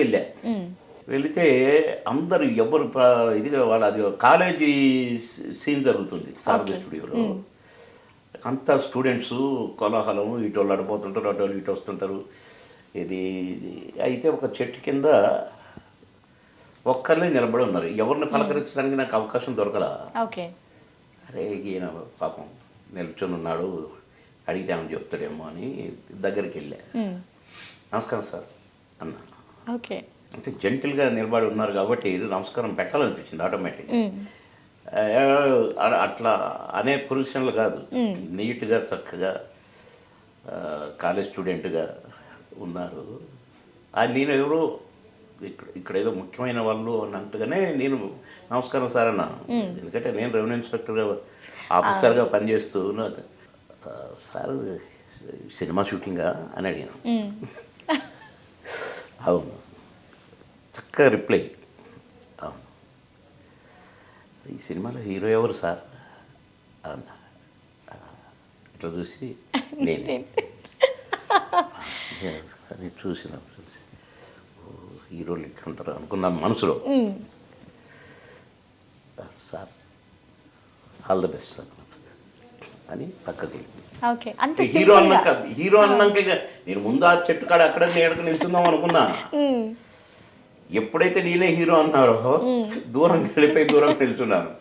వెళ్ళా. వెళితే అందరు ఎవరు ఇది వాళ్ళ అది కాలేజీ సీన్ జరుగుతుంది శారద స్టూడియోలో. అంతా స్టూడెంట్స్ కోలాహలం, ఇటు వాళ్ళు అడిపోతుంటారు, అటు వాళ్ళు ఇటు వస్తుంటారు. ఇది అయితే ఒక చెట్టు కింద ఒక్కరినే నిలబడి ఉన్నారు. ఎవరిని పలకరించడానికి నాకు అవకాశం దొరకలా. అరే ఈయన పాపం నిల్చొని ఉన్నాడు, అడిగితేమని చెప్తాడేమో అని దగ్గరికి వెళ్ళా. నమస్కారం సార్ అన్నా. అంటే జెంటిల్గా నిలబడి ఉన్నారు కాబట్టి నమస్కారం పెట్టాలనిపించింది ఆటోమేటిక్గా. అట్లా అనే పొజిషన్లు కాదు, నీట్గా చక్కగా కాలేజ్ స్టూడెంట్గా ఉన్నారు. నేను ఎవరు ఇక్కడ ఏదో ముఖ్యమైన వాళ్ళు అన్నట్టుగానే నేను నమస్కారం సార్ అన్నాను. ఎందుకంటే నేను రెవెన్యూ ఇన్స్పెక్టర్గా ఆఫీసర్గా పనిచేస్తూ సార్ సినిమా షూటింగా అని అడిగాను. అవును, చక్కగా రిప్లై. అవును, ఈ సినిమాలో హీరో ఎవరు సార్ అన్నా. ఇట్లా చూసి నేను అది చూసినప్పుడు హీరోలు ఇట్లుంటారు అనుకున్నాను మనసులో. Sir all the best sir అని పక్కకి హీరో అన్నాక నేను ముందు ఆ చెట్టు కాడ అక్కడ నేడకు నిల్చుందాం అనుకున్నా. ఎప్పుడైతే నేనే హీరో అన్నారో దూరం వెళ్ళిపోయి దూరం నిల్చున్నాను.